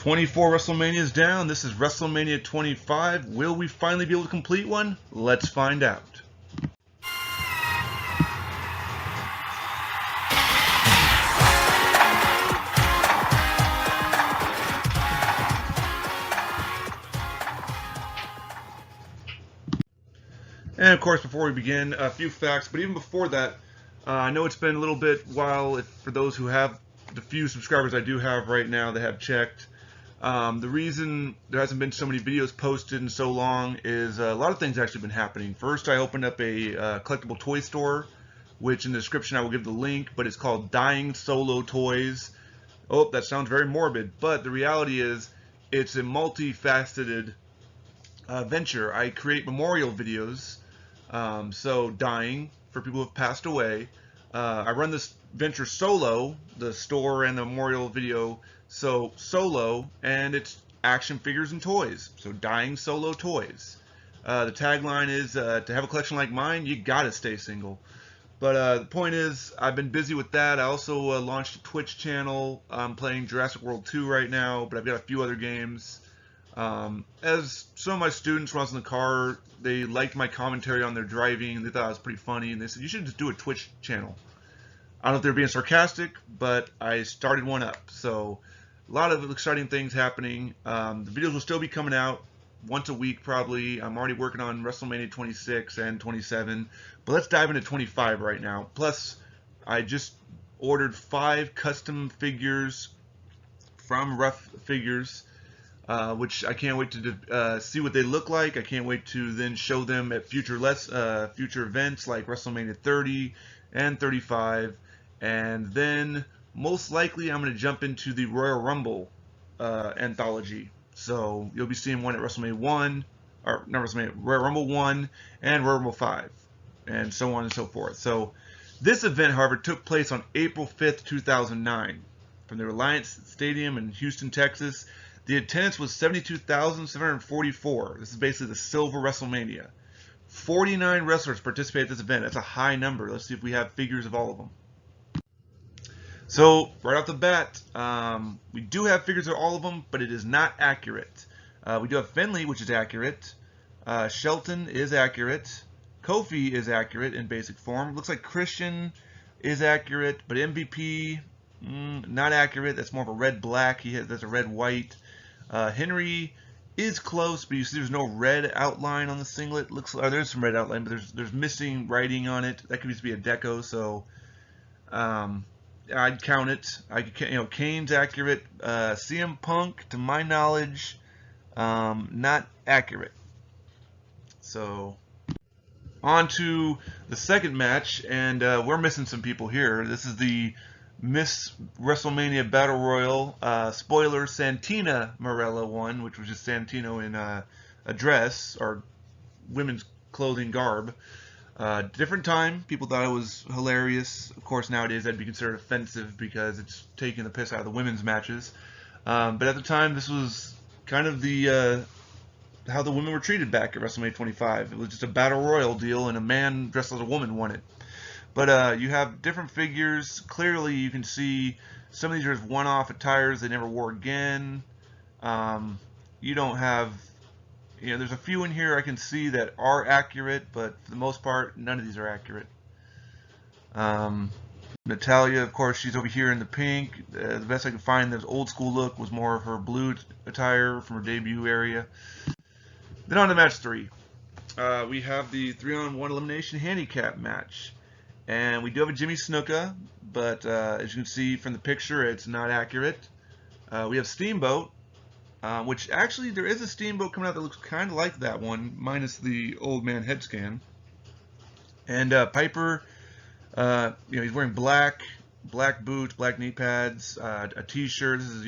24 WrestleManias down. This is WrestleMania 25. Will we finally be able to complete one? Let's find out. And of course, before we begin, a few facts. But even before that, I know it's been a little bit while for those who have the few subscribers I do have right now that have checked. The reason there hasn't been so many videos posted in so long is a lot of things actually been happening. First, I opened up a collectible toy store, which in the description I will give the link, but it's called Dying Solo Toys. Oh, that sounds very morbid, but the reality is it's a multifaceted venture. I create memorial videos, so dying for people who have passed away. I run this venture solo, the store and the memorial video, so solo, and it's action figures and toys, so Dying Solo Toys. The tagline is, to have a collection like mine, you gotta stay single. But the point is, I've been busy with that. I also launched a Twitch channel. I'm playing Jurassic World 2 right now, but I've got a few other games. As some of my students, when I was in the car, they liked my commentary on their driving, and they thought it was pretty funny, and they said, you should just do a Twitch channel. I don't know if they're being sarcastic, but I started one up. So a lot of exciting things happening. The videos will still be coming out once a week probably. I'm already working on WrestleMania 26 and 27, but let's dive into 25 right now. Plus, I just ordered 5 custom figures from Rough Figures, which I can't wait to see what they look like. I can't wait to then show them at future events like WrestleMania 30 and 35, and then most likely I'm going to jump into the Royal Rumble anthology. So you'll be seeing one at WrestleMania 1, or not WrestleMania, Royal Rumble 1 and Royal Rumble 5, and so on and so forth. So this event, however, took place on April 5th, 2009, from the Reliance Stadium in Houston, Texas. The attendance was 72,744. This is basically the silver WrestleMania. 49 wrestlers participated in this event. That's a high number. Let's see if we have figures of all of them. So, right off the bat, we do have figures of all of them, but it is not accurate. We do have Finley, which is accurate. Shelton is accurate. Kofi is accurate in basic form. Looks like Christian is accurate, but MVP, not accurate. That's more of a red-black. That's a red-white. Henry is close, but you see there's no red outline on the singlet. There's some red outline, but there's missing writing on it. That could just be a deco, so I'd count it. Kane's accurate. CM Punk, to my knowledge, not accurate. So on to the second match, and we're missing some people here. This is the Miss WrestleMania Battle Royal. Spoiler, Santina Marella won, which was just Santino in a dress or women's clothing garb. Different time. People thought it was hilarious. Of course, nowadays that'd be considered offensive because it's taking the piss out of the women's matches. But at the time, this was kind of the how the women were treated back at WrestleMania 25. It was just a Battle Royal deal, and a man dressed as a woman won it. But you have different figures. Clearly, you can see some of these are just one-off attires they never wore again. You don't have, there's a few in here I can see that are accurate, but for the most part, none of these are accurate. Natalia, of course, she's over here in the pink. The best I could find, this old school look was more of her blue attire from her debut area. Then on to match 3. We have the 3-on-1 elimination handicap match. And we do have a Jimmy Snuka, but as you can see from the picture, it's not accurate. We have Steamboat, which actually there is a Steamboat coming out that looks kind of like that one, minus the old man head scan. And Piper, he's wearing black boots, black knee pads, a t-shirt. This is,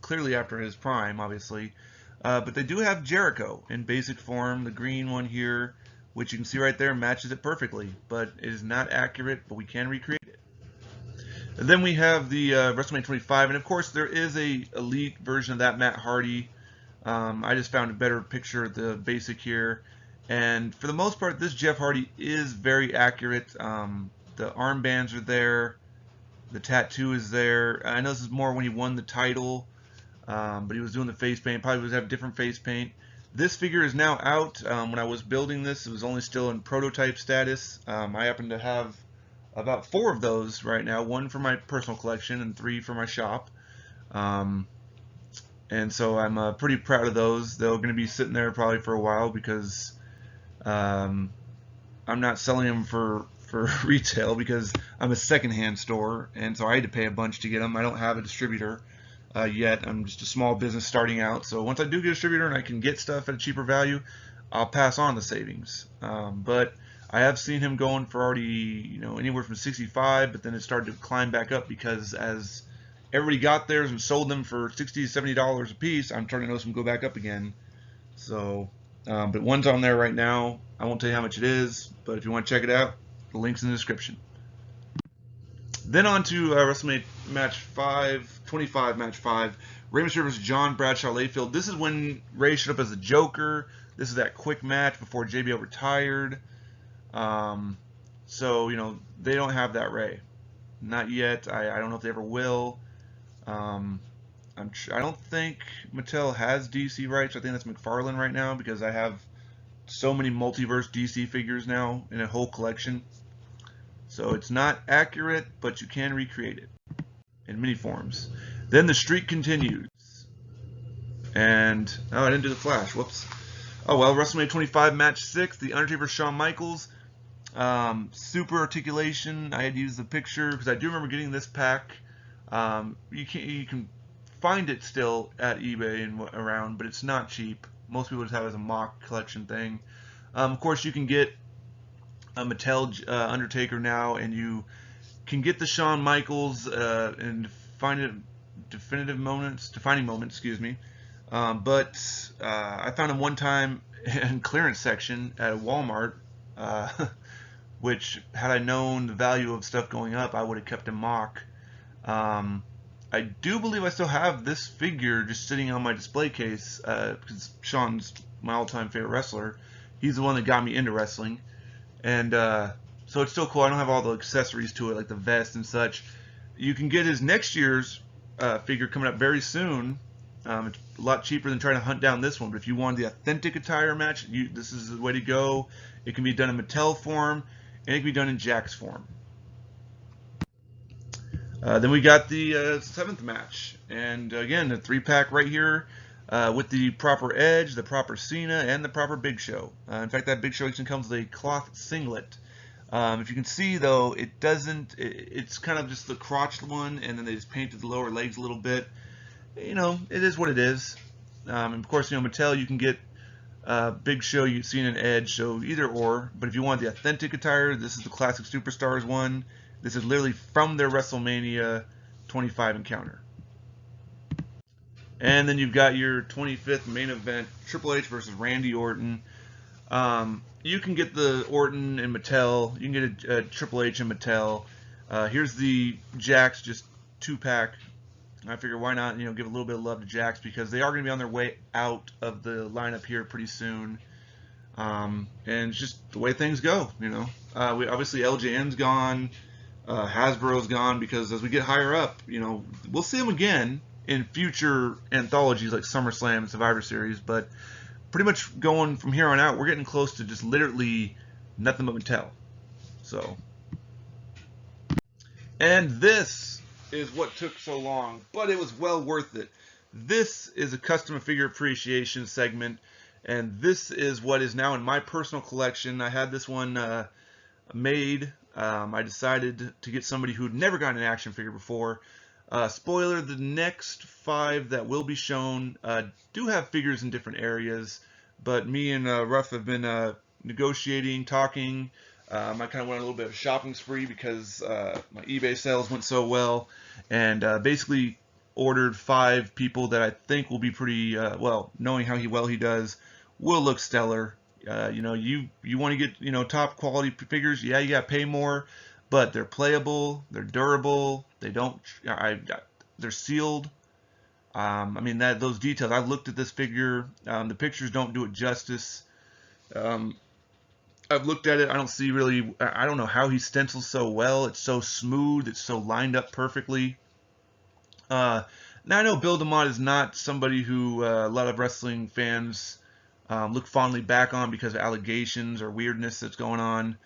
clearly after his prime, obviously. But they do have Jericho in basic form, the green one here, which you can see right there matches it perfectly, but it is not accurate, but we can recreate it. And then we have the WrestleMania 25, and of course there is a elite version of that Matt Hardy. I just found a better picture of the basic here, and for the most part this Jeff Hardy is very accurate. The armbands are there, the tattoo is there. I know this is more when he won the title. but he was doing the face paint. Probably would have different face paint. This figure is now out. When I was building this, it was only still in prototype status. I happen to have about 4 of those right now, 1 for my personal collection and 3 for my shop. And so I'm pretty proud of those. They're going to be sitting there probably for a while because I'm not selling them for retail because I'm a secondhand store, and so I had to pay a bunch to get them. I don't have a distributor yet. I'm just a small business starting out. So once I do get a distributor and I can get stuff at a cheaper value, I'll pass on the savings. But I have seen him going for already, anywhere from 65, but then it started to climb back up because as everybody got theirs and sold them for $60 to $70 a piece, I'm starting to notice them go back up again. So, but one's on there right now. I won't tell you how much it is, but if you want to check it out, the link's in the description. Then on to WrestleMania match 5, 25 match 5, Rey Mysterio versus John Bradshaw Layfield. This is when Rey showed up as the Joker. This is that quick match before JBL retired. So, they don't have that Rey. Not yet. I don't know if they ever will. I don't think Mattel has DC rights. I think that's McFarlane right now because I have so many multiverse DC figures now in a whole collection. So it's not accurate, but you can recreate it in many forms. Then the streak continues. And, I didn't do the flash. Whoops. Oh well, WrestleMania 25 match 6, The Undertaker vs. Shawn Michaels. Super articulation. I had to use the picture because I do remember getting this pack. You can find it still at eBay and around, but it's not cheap. Most people just have it as a mock collection thing. Of course, you can get a Mattel Undertaker now, and you can get the Shawn Michaels and defining moments, excuse me. But I found him one time in clearance section at Walmart, which had I known the value of stuff going up, I would have kept him mock. I do believe I still have this figure just sitting on my display case because Shawn's my all-time favorite wrestler. He's the one that got me into wrestling, and so it's still cool. I don't have all the accessories to it like the vest and such. You can get his next year's figure coming up very soon. It's a lot cheaper than trying to hunt down this one, but if you want the authentic attire match, this is the way to go. It can be done in Mattel form, and it can be done in Jakks form. Then we got the 7th match, and again, the 3-pack right here with the proper Edge, the proper Cena, and the proper Big Show. In fact, that Big Show actually comes with a cloth singlet. If you can see, though, it doesn't. It's kind of just the crotch one, and then they just painted the lower legs a little bit. It is what it is. And of course, Mattel, you can get Big Show, Cena, and Edge, so either or. But if you want the authentic attire, this is the Classic Superstars one. This is literally from their WrestleMania 25 encounter. And then you've got your 25th main event, Triple H versus Randy Orton. You can get the Orton and Mattel. You can get a Triple H and Mattel. Here's the Jakks, just 2-pack. I figure why not, give a little bit of love to Jakks because they are going to be on their way out of the lineup here pretty soon. And it's just the way things go, obviously LJN's gone. Hasbro's gone because as we get higher up, we'll see them again in future anthologies like SummerSlam and Survivor Series, but pretty much going from here on out, we're getting close to just literally nothing but Mattel. So, and this is what took so long, but it was well worth it. This is a custom figure appreciation segment, and this is what is now in my personal collection. I had this one made. I decided to get somebody who'd never gotten an action figure before. Spoiler, the next 5 that will be shown do have figures in different areas, but me and Ruff have been negotiating, talking. I kind of went on a little bit of a shopping spree because my eBay sales went so well, and basically ordered 5 people that I think will be pretty, knowing how well he does, will look stellar. You want to get, top quality figures, yeah, you got to pay more, but they're playable, they're durable, they're sealed. Those details, I've looked at this figure, the pictures don't do it justice. I've looked at it, I don't see really, I don't know how he stencils so well. It's so smooth, it's so lined up perfectly. The Now I know Bill DeMott is not somebody who a lot of wrestling fans look fondly back on because of allegations or weirdness that's going on.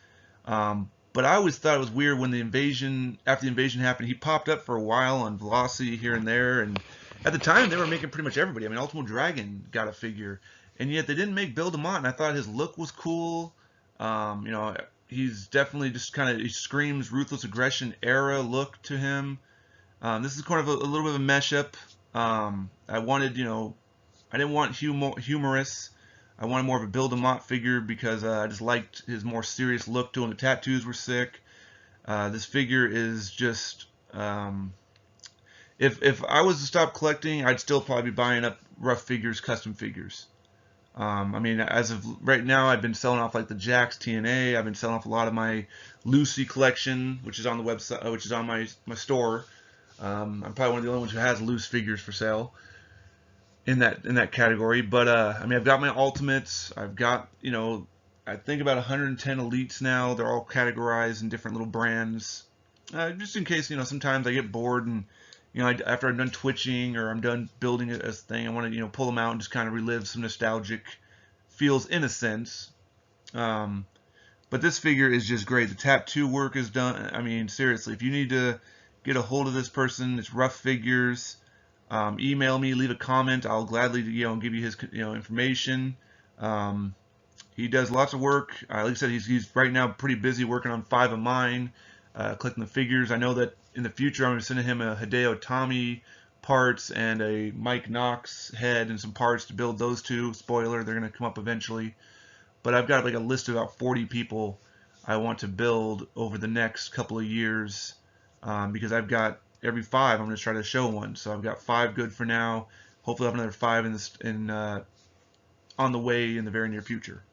But I always thought it was weird when the invasion, after the invasion happened, he popped up for a while on Velocity here and there, and at the time they were making pretty much everybody. I mean, Ultimo Dragon got a figure, and yet they didn't make Bill DeMott, and I thought his look was cool. You know, he's definitely just kind of, he screams ruthless aggression era look to him. This is kind of a little bit of a mashup. I wanted, you know, I didn't want humorous. I wanted more of a Bill DeMott figure because I just liked his more serious look to him. The tattoos were sick. This figure is just, if I was to stop collecting, I'd still probably be buying up rough figures, custom figures. I mean, as of right now, I've been selling off like the Jax TNA. I've been selling off a lot of my Lucy collection, which is on the website, which is on my store. I'm probably one of the only ones who has loose figures for sale in that category. But I mean, I've got my ultimates. I've got, you know, I think about 110 elites now. They're all categorized in different little brands, just in case, you know, sometimes I get bored and, you know, after I'm done twitching or I'm done building a thing, I want to, you know, pull them out and just kind of relive some nostalgic feels in a sense. But this figure is just great. The tattoo work is done. I mean, seriously, if you need to get a hold of this person, it's Rough Figures. Email me, leave a comment. I'll gladly, you know, give you his, you know, information. He does lots of work. Like I said, he's right now pretty busy working on 5 of mine, collecting the figures. I know that in the future I'm going to send him a Hideo Tommy parts and a Mike Knox head and some parts to build those two. Spoiler, they're going to come up eventually. But I've got like a list of about 40 people I want to build over the next couple of years, because I've got every 5 I'm going to try to show one. So I've got 5 good for now. Hopefully I'll have another 5 on the way in the very near future.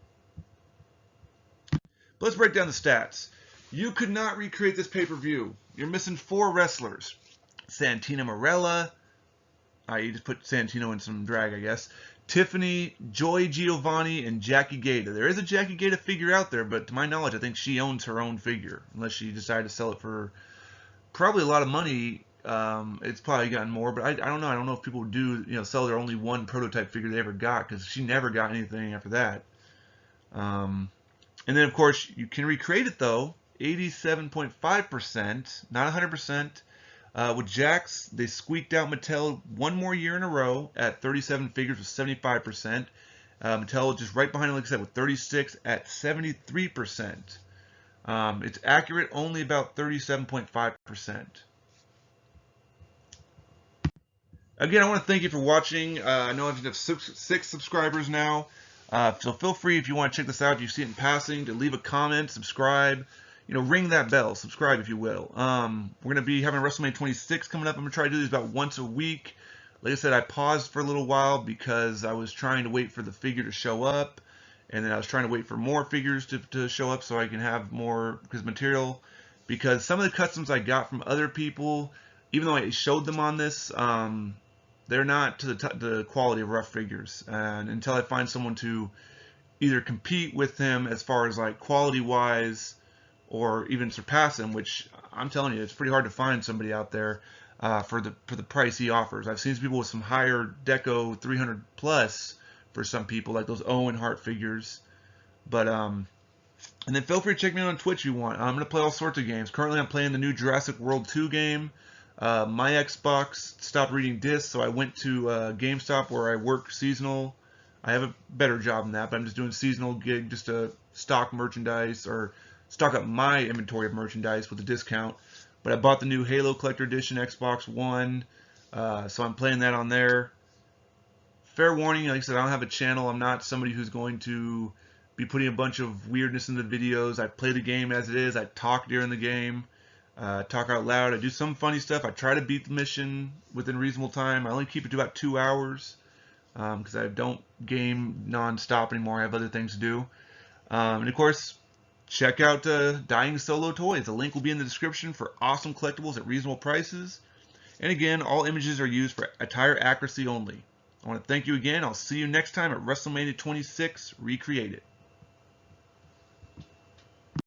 But let's break down the stats. You could not recreate this pay-per-view. You're missing 4 wrestlers. Santina Marella, you just put Santino in some drag, I guess. Tiffany, Joy Giovanni, and Jackie Gaeta. There is a Jackie Gaeta figure out there, but to my knowledge, I think she owns her own figure, unless she decided to sell it for probably a lot of money. It's probably gotten more, but I don't know. I don't know if people do, you know, sell their only one prototype figure they ever got, because she never got anything after that. And then, of course, you can recreate it, though. 87.5%, not 100%. With Jax, they squeaked out Mattel one more year in a row at 37 figures with 75%. Mattel just right behind it, like I said, with 36 at 73%. It's accurate only about 37.5%. Again, I want to thank you for watching. I know I have 6 subscribers now. So feel free, if you want to check this out, if you see it in passing, to leave a comment, subscribe. You know, ring that bell, subscribe if you will. We're going to be having WrestleMania 26 coming up. I'm going to try to do these about once a week. Like I said, I paused for a little while because I was trying to wait for the figure to show up. And then I was trying to wait for more figures to show up so I can have more material. Because some of the customs I got from other people, even though I showed them on this, they're not to the quality of Rough Figures. And until I find someone to either compete with him as far as like quality-wise, or even surpass him, which I'm telling you, it's pretty hard to find somebody out there for the price he offers. I've seen people with some higher deco 300 plus for some people, like those Owen Hart figures. But and then feel free to check me out on Twitch if you want. I'm gonna play all sorts of games. Currently, I'm playing the new Jurassic World 2 game. My Xbox stopped reading discs, so I went to GameStop where I work seasonal. I have a better job than that, but I'm just doing seasonal gig just to stock merchandise or stock up my inventory of merchandise with a discount. But I bought the new Halo Collector Edition Xbox One, so I'm playing that on there. Fair warning, like I said, I don't have a channel. I'm not somebody who's going to be putting a bunch of weirdness in the videos. I play the game as it is. I talk during the game, talk out loud. I do some funny stuff. I try to beat the mission within reasonable time. I only keep it to about 2 hours because I don't game non-stop anymore. I have other things to do. And of course, check out Dying Solo Toys. The link will be in the description for awesome collectibles at reasonable prices. And again, all images are used for attire accuracy only. I want to thank you again. I'll see you next time at WrestleMania 26 Recreated.